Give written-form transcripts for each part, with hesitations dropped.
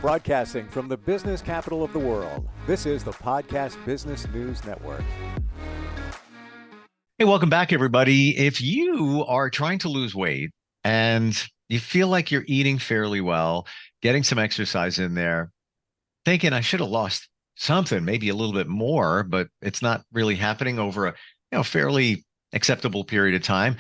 Broadcasting from the business capital of the world, this is the Podcast Business News Network. Hey, welcome back, everybody. If you are trying to lose weight and you feel like you're eating fairly well, getting some exercise in there, thinking I should have lost something, maybe a little bit more, but it's not really happening over a fairly acceptable period of time,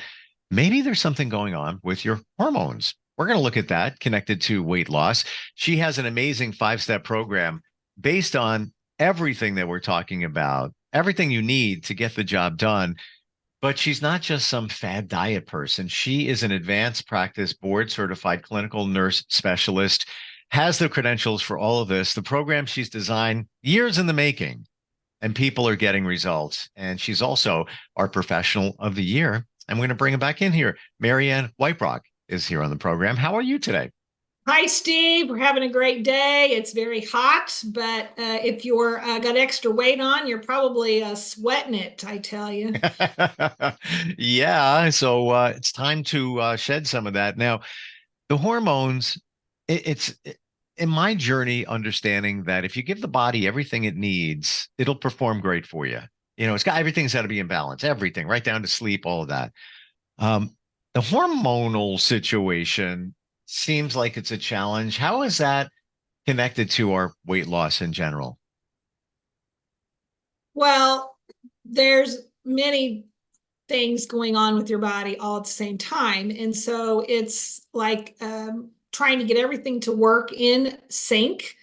maybe there's something going on with your hormones. We're going to look at that connected to weight loss. She has an amazing 5-step program based on everything that we're talking about, everything you need to get the job done. But she's not just some fad diet person. She is an advanced practice board certified clinical nurse specialist, has the credentials for all of this. The program she's designed years in the making, and people are getting results. And she's also our professional of the year. I'm going to bring her back in here. Marianne Wietbrock is here on the program. How are you today? Hi, Steve. We're having a great day. It's very hot, but if you're got extra weight on, you're probably sweating it, I tell you. Yeah, so it's time to shed some of that. Now, the hormones, it's in my journey understanding that if you give the body everything it needs, it'll perform great for you. Everything's got to be in balance, everything, right down to sleep, all of that. The hormonal situation seems like it's a challenge. How is that connected to our weight loss in general? Well, there's many things going on with your body all at the same time. And so it's like trying to get everything to work in sync.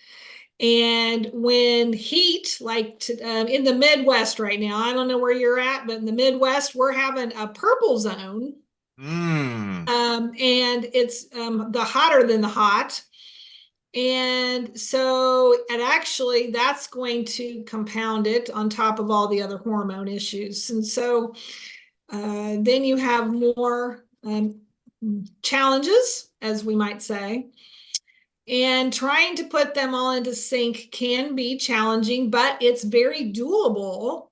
And when heat, in the Midwest right now, I don't know where you're at, but in the Midwest, we're having a purple zone. And it's the hotter than the hot. And so that's going to compound it on top of all the other hormone issues. And so then you have more challenges, as we might say. And trying to put them all into sync can be challenging, but it's very doable.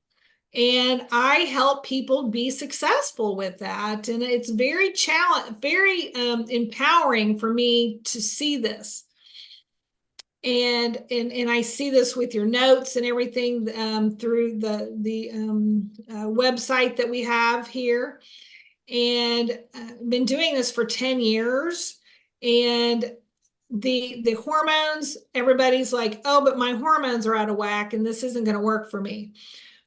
And I help people be successful with that. And it's very empowering for me to see this. And I see this with your notes and everything through the website that we have here. And I've been doing this for 10 years. And the hormones, everybody's like, oh, but my hormones are out of whack and this isn't going to work for me.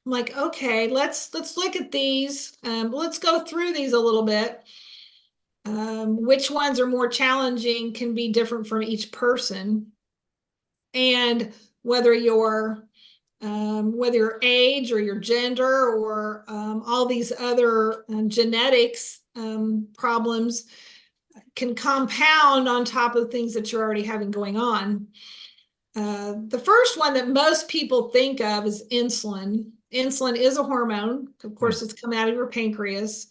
I'm like, okay, let's look at these. Let's go through these a little bit. Which ones are more challenging can be different from each person. And whether your age or your gender or all these other genetics problems can compound on top of things that you're already having going on. The first one that most people think of is insulin. Insulin is a hormone. Of course, it's come out of your pancreas.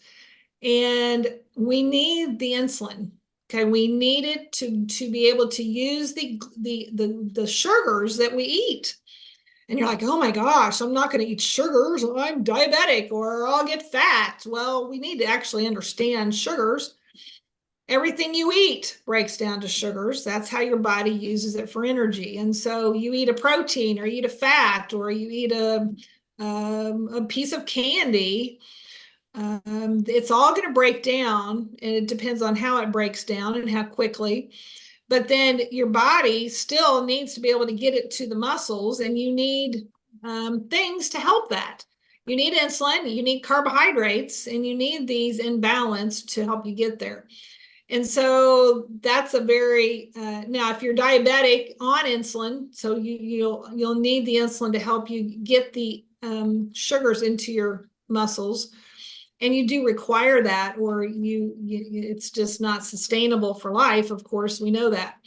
And we need the insulin. Okay, we need it to be able to use the sugars that we eat. And you're like, oh my gosh, I'm not going to eat sugars. I'm diabetic or I'll get fat. Well, we need to actually understand sugars. Everything you eat breaks down to sugars. That's how your body uses it for energy. And so you eat a protein or you eat a fat or you eat a piece of candy. It's all going to break down, and it depends on how it breaks down and how quickly. But then your body still needs to be able to get it to the muscles, and you need things to help that. You need insulin, you need carbohydrates, and you need these in balance to help you get there. And so that's a very now if you're diabetic on insulin, so you'll need the insulin to help you get the sugars into your muscles. And you do require that, or it's just not sustainable for life. Of course, we know that.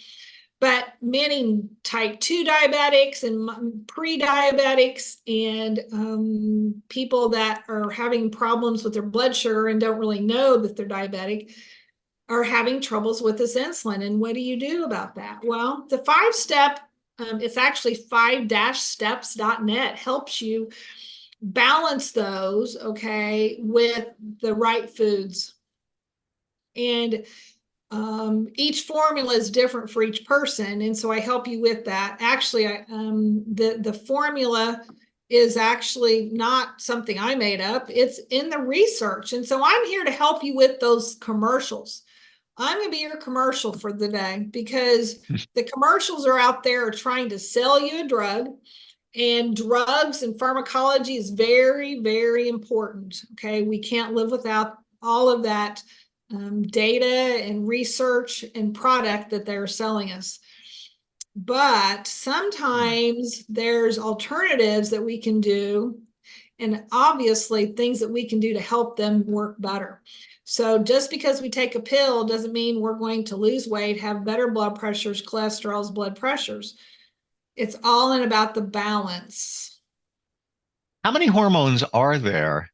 But many type 2 diabetics and pre-diabetics and people that are having problems with their blood sugar and don't really know that they're diabetic are having troubles with this insulin. And what do you do about that? Well, the 5-step, it's actually 5-steps.net, helps you balance those, okay, with the right foods. And Each formula is different for each person, and so I help you with that. Actually, the formula is actually not something I made up. It's in the research, and so I'm here to help you with those commercials. I'm going to be your commercial for the day, because the commercials are out there trying to sell you a drug, and drugs and pharmacology is very, very important. Okay, we can't live without all of that data and research and product that they're selling us. But sometimes there's alternatives that we can do, and obviously things that we can do to help them work better. So just because we take a pill doesn't mean we're going to lose weight, have better blood pressures, cholesterols, blood pressures. It's all in about the balance. How many hormones are there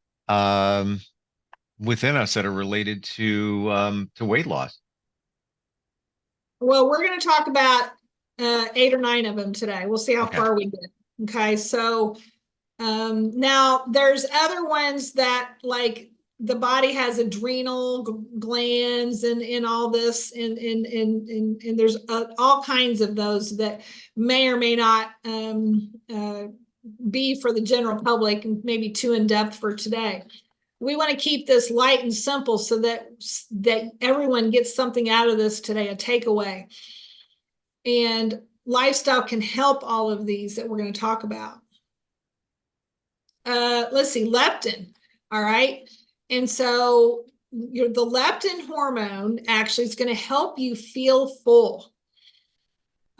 within us that are related to weight loss? Well, we're going to talk about 8 or 9 of them today. We'll see how Okay. far we get. Okay, so now there's other ones that, like, the body has adrenal glands and all this, and there's all kinds of those that may or may not be for the general public, and maybe too in depth for today. We want to keep this light and simple so that everyone gets something out of this today, a takeaway. And lifestyle can help all of these that we're going to talk about. Let's see, leptin. All right. And so the leptin hormone actually is going to help you feel full.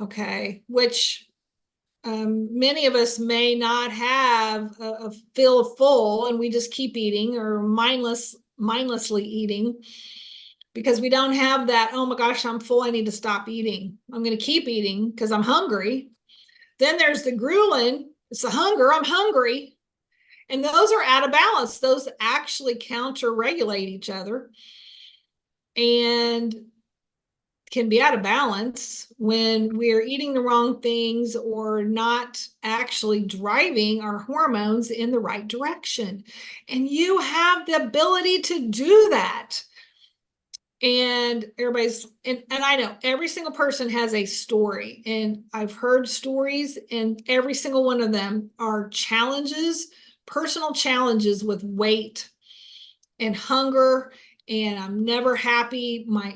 Okay. Which many of us may not have a feel full, and we just keep eating or mindlessly eating, because we don't have that, oh my gosh, I'm full, I need to stop eating. I'm going to keep eating because I'm hungry. Then there's the ghrelin. It's the hunger. I'm hungry. And those are out of balance. Those actually counter-regulate each other and can be out of balance when we're eating the wrong things or not actually driving our hormones in the right direction. And you have the ability to do that. And everybody's, and I know every single person has a story, and I've heard stories, and every single one of them are challenges, personal challenges with weight and hunger, and I'm never happy. I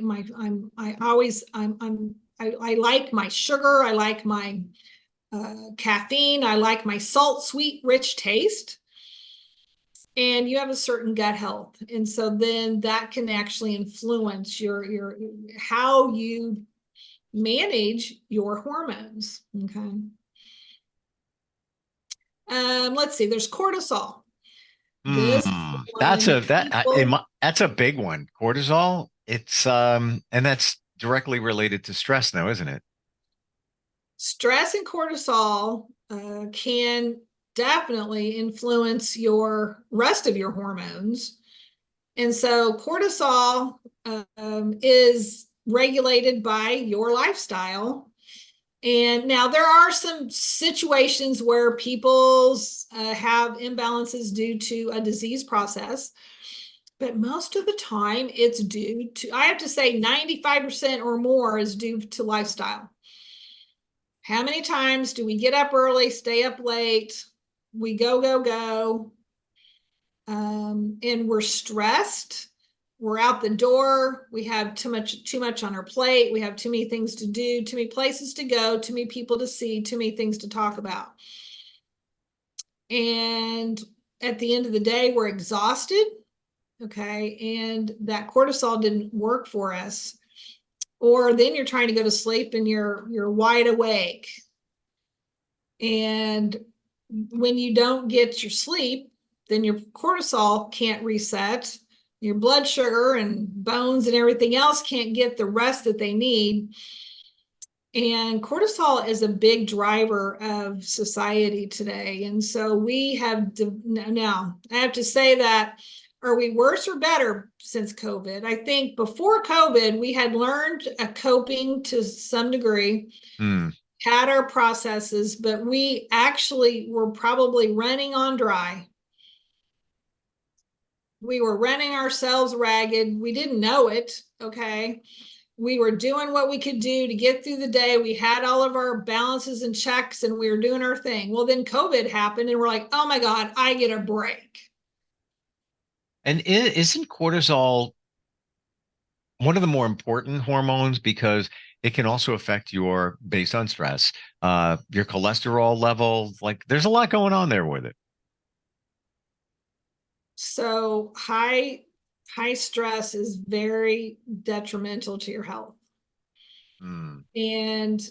like my sugar. I like my caffeine. I like my salt, sweet, rich taste. And you have a certain gut health, and so then that can actually influence your how you manage your hormones. Okay. Let's see. There's cortisol. This That's one, that's a big one. Cortisol. It's and that's directly related to stress now, isn't it? stress and cortisol can definitely influence your rest of your hormones. And so cortisol is regulated by your lifestyle. And now there are some situations where people have imbalances due to a disease process, but most of the time it's due to, I have to say 95% or more is due to lifestyle. How many times do we get up early, stay up late, we go, and we're stressed, we're out the door, we have too much on our plate, we have too many things to do, too many places to go, too many people to see, too many things to talk about. And at the end of the day, we're exhausted, okay, and that cortisol didn't work for us. Or then you're trying to go to sleep and you're wide awake. And when you don't get your sleep, then your cortisol can't reset. Your blood sugar and bones and everything else can't get the rest that they need. And cortisol is a big driver of society today. And so we have now, I have to say that, are we worse or better since COVID? I think before COVID, we had learned a coping to some degree, had our processes, but we actually were probably running on dry. We were running ourselves ragged. We didn't know it, okay? we were doing what we could do to get through the day. We had all of our balances and checks and we were doing our thing. Well, then COVID happened and we're like, oh my God, I get a break. And isn't cortisol one of the more important hormones because it can also affect your, based on stress, your cholesterol level. Like there's a lot going on there with it. So high stress is very detrimental to your health. Mm. And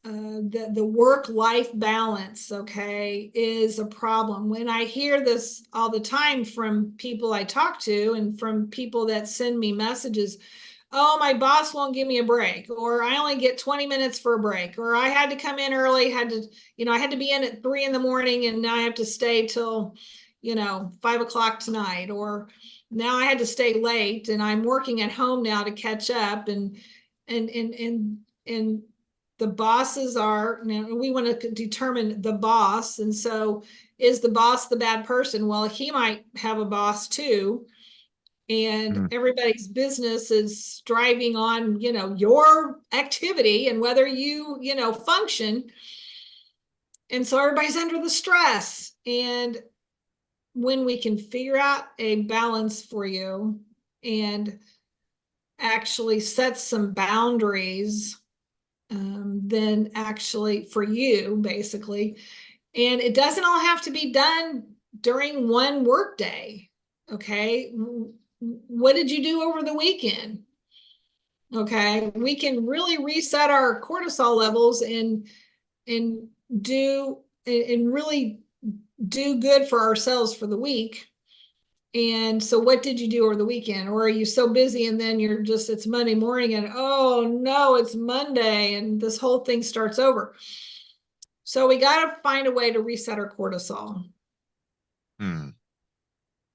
the work-life balance, okay, is a problem. When I hear this all the time from people I talk to and from people that send me messages, oh, my boss won't give me a break, or I only get 20 minutes for a break, or I had to come in early, I had to be in at 3 in the morning and now I have to stay till, 5 o'clock tonight, or now I had to stay late and I'm working at home now to catch up, and the bosses are, we want to determine the boss. And so is the boss the bad person? Well, he might have a boss too. And everybody's business is driving on, your activity and whether you, function. And so everybody's under the stress. And when we can figure out a balance for you and actually set some boundaries, then actually for you, basically, and it doesn't all have to be done during one work day. Okay. What did you do over the weekend? Okay. We can really reset our cortisol levels and do and really do good for ourselves for the week. And so what did you do over the weekend? Or are you so busy and then it's Monday morning and oh no, it's Monday and this whole thing starts over. So we got to find a way to reset our cortisol.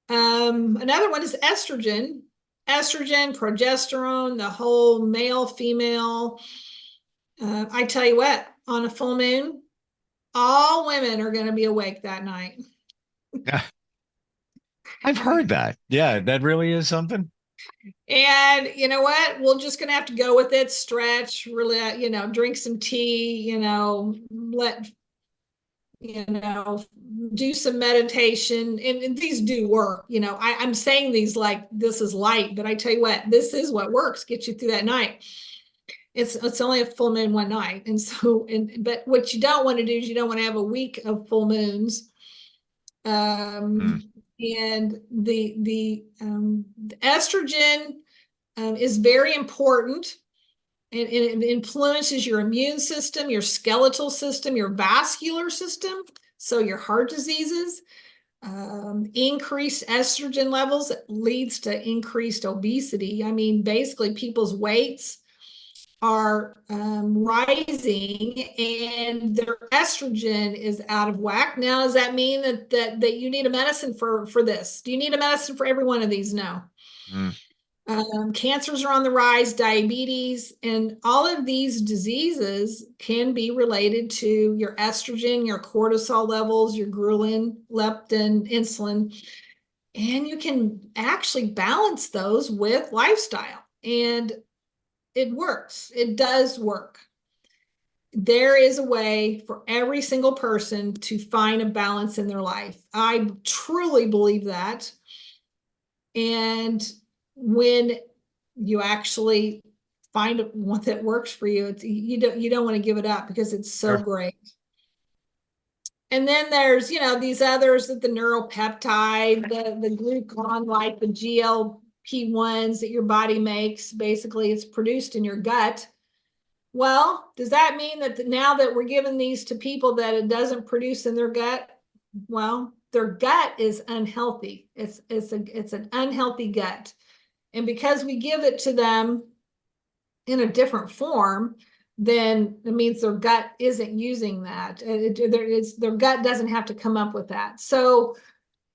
Another one is estrogen, progesterone, the whole male, female. I tell you what, on a full moon, all women are going to be awake that night. Yeah. I've heard that. Yeah, that really is something. And you know what? We're just going to have to go with it, stretch, really, drink some tea, do some meditation. And these do work. I'm saying these like this is light, but I tell you what, this is what works, get you through that night. It's only a full moon one night. And so, but what you don't want to do is you don't want to have a week of full moons. And the estrogen is very important, and it influences your immune system, your skeletal system, your vascular system, so your heart diseases. Increased estrogen levels leads to increased obesity. I mean, basically people's weights are rising and their estrogen is out of whack. Now, does that mean that you need a medicine for this? Do you need a medicine for every one of these? No. Cancers are on the rise, diabetes, and all of these diseases can be related to your estrogen, your cortisol levels, your ghrelin, leptin, insulin, and you can actually balance those with lifestyle. And it works. It does work. There is a way for every single person to find a balance in their life. I truly believe that. And when you actually find one that works for you, you don't want to give it up because it's so great. And then there's, these others, that the neuropeptide, the glucagon, like the GLP-1s that your body makes. Basically, it's produced in your gut. Well, does that mean that now that we're giving these to people that it doesn't produce in their gut? Well, their gut is unhealthy. It's an unhealthy gut. And because we give it to them in a different form, then it means their gut isn't using that. Their gut doesn't have to come up with that. So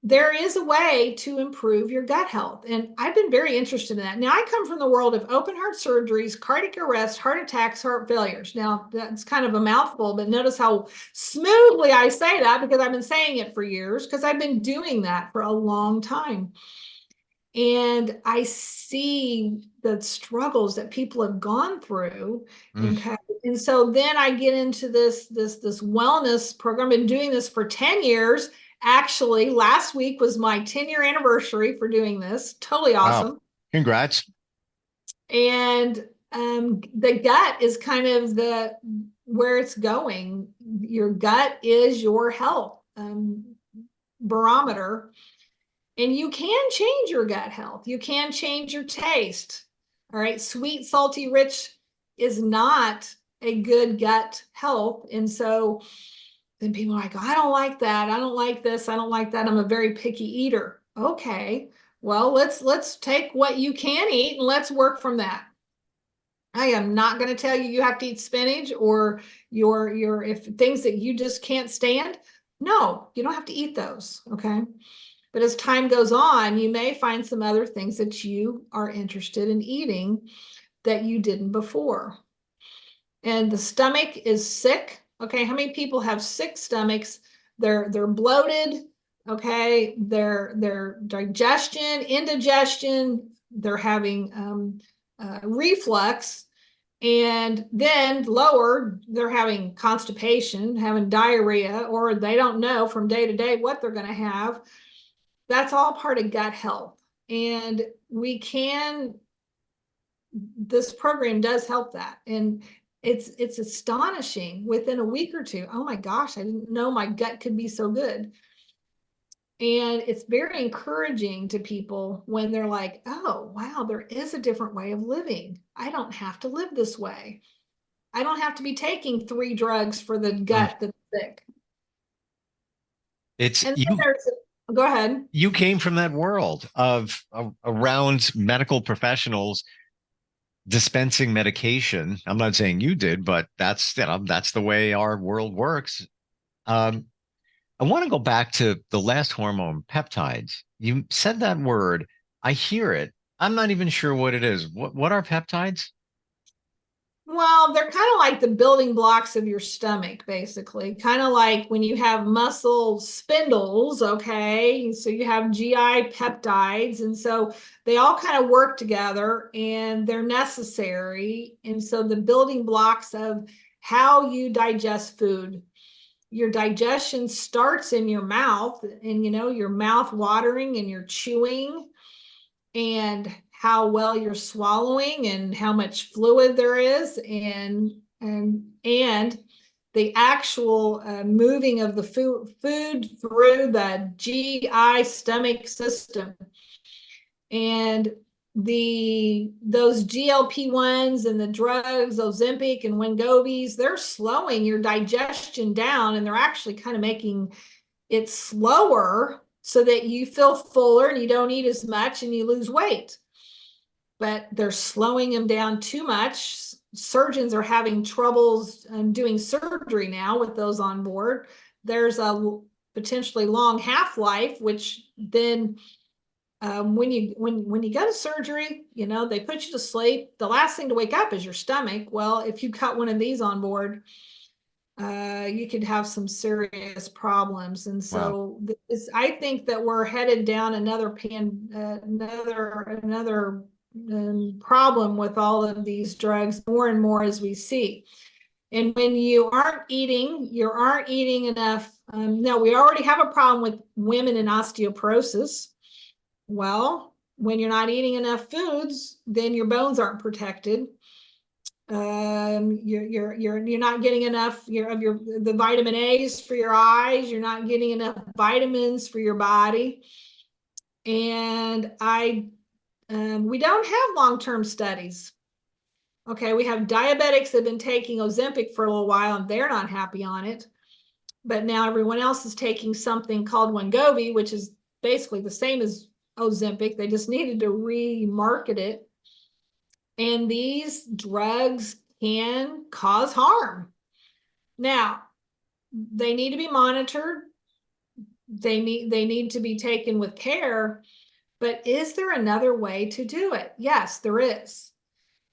there is a way to improve your gut health. And I've been very interested in that. Now, I come from the world of open heart surgeries, cardiac arrest, heart attacks, heart failures. Now, that's kind of a mouthful, but notice how smoothly I say that because I've been saying it for years because I've been doing that for a long time. And I see the struggles that people have gone through. Mm. And so then I get into this wellness program. I've been doing this for 10 years. Actually, last week was my 10-year anniversary for doing this. Totally Wow. awesome. Congrats. And the gut is kind of where it's going. Your gut is your health barometer. And you can change your gut health. You can change your taste. All right. Sweet, salty, rich is not a good gut health. And so then people are like, I don't like that. I don't like this. I don't like that. I'm a very picky eater. Okay. Well, let's take what you can eat and let's work from that. I am not going to tell you have to eat spinach or your if things that you just can't stand. No, you don't have to eat those. Okay. But as time goes on, you may find some other things that you are interested in eating that you didn't before. And the stomach is sick. Okay, how many people have sick stomachs? They're bloated. Okay, their digestion, indigestion. They're having reflux, and then lower, they're having constipation, having diarrhea, or they don't know from day to day what they're going to have. That's all part of gut health. And this program does help that. And it's astonishing within a week or two. Oh my gosh, I didn't know my gut could be so good. And it's very encouraging to people when they're like, oh, wow, there is a different way of living. I don't have to live this way. I don't have to be taking 3 drugs for the Mm. gut that's sick. It's And then you. go ahead. You came from that world of around medical professionals dispensing medication. I'm not saying you did, but that's the way our world works. Um, I want to go back to the last hormone, peptides. You said that word. I hear it. I'm not even sure what it is. What are peptides? Well, they're kind of like the building blocks of your stomach, basically. Kind of like when you have muscle spindles, okay? So you have GI peptides. And so they all kind of work together and they're necessary. And so the building blocks of how you digest food, your digestion starts in your mouth, and your mouth watering and you're chewing, and how well you're swallowing and how much fluid there is, and the actual moving of the food through the GI stomach system. And those GLP-1s and the drugs, Ozempic and Wegovy's, they're slowing your digestion down, and they're actually kind of making it slower so that you feel fuller and you don't eat as much and you lose weight. But they're slowing them down too much. Surgeons are having troubles doing surgery now with those on board. There's a potentially long half-life, which then when you go to surgery, they put you to sleep. The last thing to wake up is your stomach. Well, if you cut one of these on board, you could have some serious problems. And Wow. so I think that we're headed down another problem with all of these drugs more and more as we see. And when you aren't eating enough. Now, we already have a problem with women and osteoporosis. Well, when you're not eating enough foods, then your bones aren't protected. You're not getting enough the vitamin A's for your eyes. You're not getting enough vitamins for your body. And we don't have long-term studies. Okay, we have diabetics that have been taking Ozempic for a little while and they're not happy on it. But now everyone else is taking something called Wegovy, which is basically the same as Ozempic. They just needed to remarket it. And these drugs can cause harm. Now, they need to be monitored. They need to be taken with care. But is there another way to do it? Yes, there is.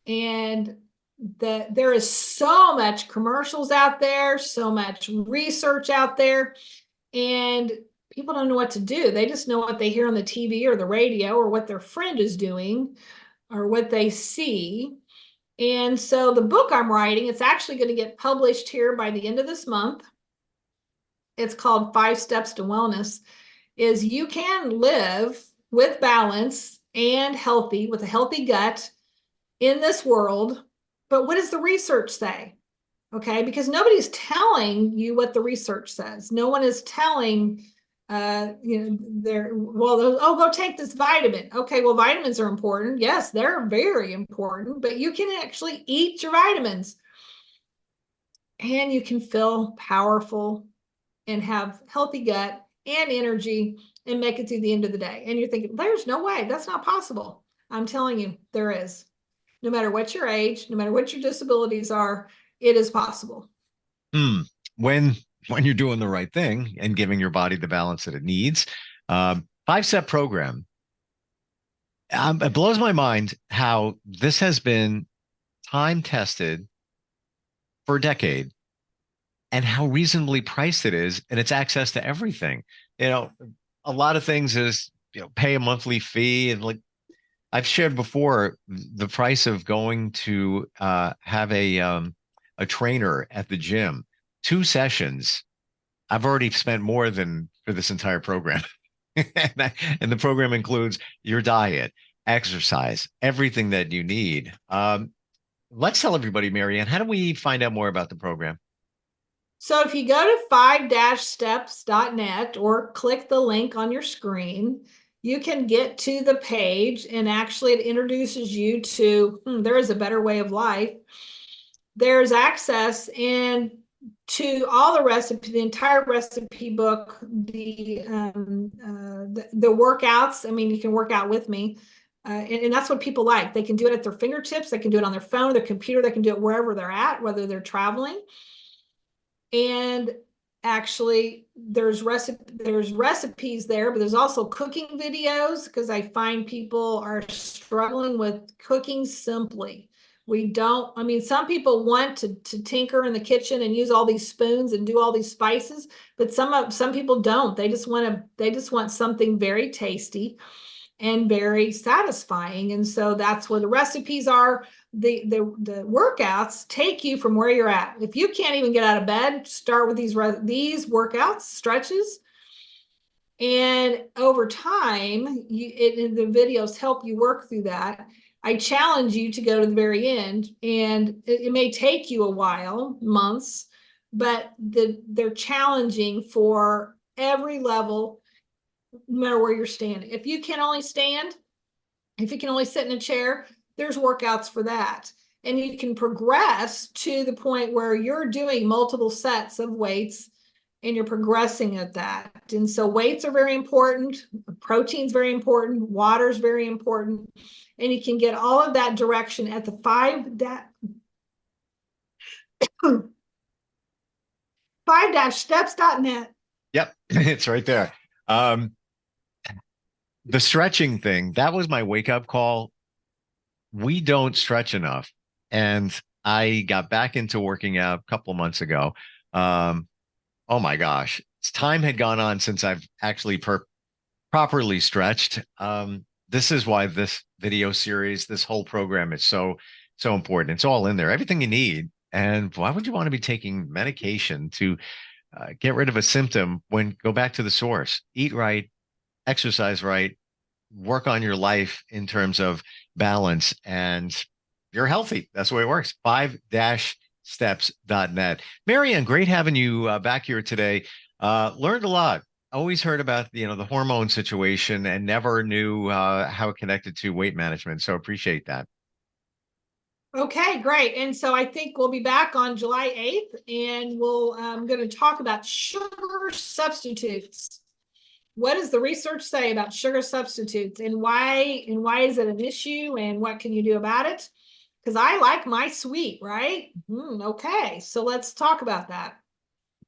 And there is so much commercials out there, so much research out there, and people don't know what to do. They just know what they hear on the TV or the radio or what their friend is doing or what they see. And so the book I'm writing, it's actually going to get published here by the end of this month. It's called 5 Steps to Wellness. Is you can live with balance and healthy, with a healthy gut in this world. But what does the research say? Okay, because nobody's telling you what the research says. No one is telling go take this vitamin. Okay, well, vitamins are important. Yes, they're very important, but you can actually eat your vitamins and you can feel powerful and have healthy gut and energy and make it through the end of the day. And you're thinking, there's no way, that's not possible. I'm telling you, there is. No matter what your age, no matter what your disabilities are, it is possible. When you're doing the right thing and giving your body the balance that it needs. 5-step program. It blows my mind how this has been time tested for a decade and how reasonably priced it is, and it's access to everything. A lot of things is, pay a monthly fee, and like I've shared before, the price of going to have a trainer at the gym, 2 sessions. I've already spent more than for this entire program. And the program includes your diet, exercise, everything that you need. Let's tell everybody, Marianne, how do we find out more about the program? So if you go to 5-steps.net or click the link on your screen, you can get to the page, and actually it introduces you to there is a better way of life. There's access and to all the recipe, the entire recipe book, the workouts. I mean, you can work out with me. And that's what people like. They can do it at their fingertips. They can do it on their phone, their computer. They can do it wherever they're at, whether they're traveling. And actually, there's recipes there, but there's also cooking videos, because I find people are struggling with cooking simply. Some people want to tinker in the kitchen and use all these spoons and do all these spices, but some people don't. They just want something very tasty and very satisfying. And so that's where the recipes are. The workouts take you from where you're at. If you can't even get out of bed, start with these workouts, stretches. And over time, the videos help you work through that. I challenge you to go to the very end, and it may take you a while, months, but they're challenging for every level, no matter where you're standing. If you can only stand, if you can only sit in a chair, there's workouts for that. And you can progress to the point where you're doing multiple sets of weights and you're progressing at that. And so weights are very important. Protein's very important. Water's very important. And you can get all of that direction at the 5-steps.net. Yep, it's right there. The stretching thing, that was my wake-up call. We don't stretch enough. And I got back into working out a couple of months ago. Oh my gosh, time had gone on since I've actually properly stretched. This is why this video series, this whole program is so important. It's all in there, everything you need. And why would you want to be taking medication to get rid of a symptom when go back to the source? Eat right, exercise right, work on your life in terms of balance, and you're healthy. That's the way it works. 5-steps.net. Marianne, great having you back here today. Learned a lot. Always heard about the hormone situation and never knew how it connected to weight management. So appreciate that. Okay, great. And so I think we'll be back on July 8th, and I'm going to talk about sugar substitutes. What does the research say about sugar substitutes, and why is it an issue, and what can you do about it? Because I like my sweet, right? Okay, so let's talk about that.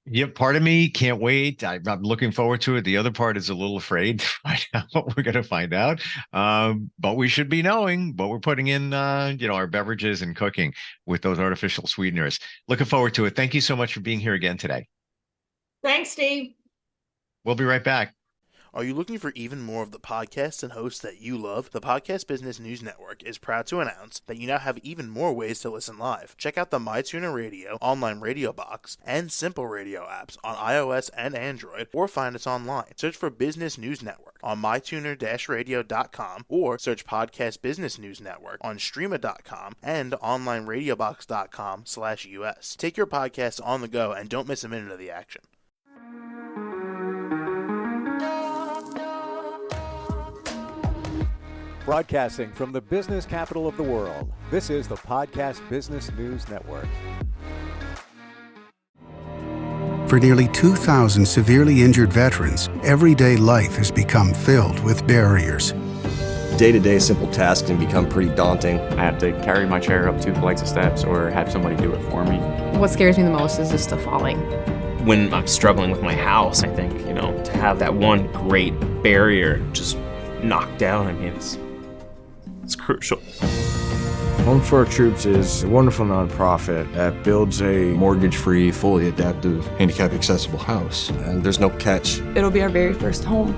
Yeah, part of me can't wait. I'm looking forward to it. The other part is a little afraid to find out what we're going to find out. But we should be knowing what we're putting in, our beverages and cooking with those artificial sweeteners. Looking forward to it. Thank you so much for being here again today. Thanks, Steve. We'll be right back. Are you looking for even more of the podcasts and hosts that you love? The Podcast Business News Network is proud to announce that you now have even more ways to listen live. Check out the MyTuner Radio, online radio box, and Simple Radio apps on iOS and Android, or find us online. Search for Business News Network on mytuner-radio.com, or search Podcast Business News Network on streama.com and onlineradiobox.com/US. Take your podcast on the go and don't miss a minute of the action. Broadcasting from the business capital of the world, this is the Podcast Business News Network. For nearly 2,000 severely injured veterans, everyday life has become filled with barriers. Day-to-day simple tasks can become pretty daunting. I have to carry my chair up 2 flights of steps or have somebody do it for me. What scares me the most is just the falling. When I'm struggling with my house, I think, to have that one great barrier just knocked down, it's crucial. Home for Our Troops is a wonderful nonprofit that builds a Mortgage-free, fully adaptive, handicap-accessible house. And there's no catch. It'll be our very first home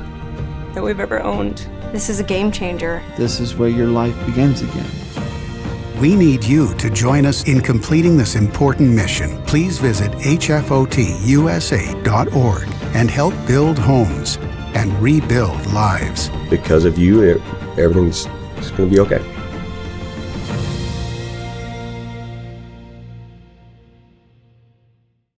that we've ever owned. This is a game changer. This is where your life begins again. We need you to join us in completing this important mission. Please visit hfotusa.org and help build homes and rebuild lives. Because of you, everything's going to be okay.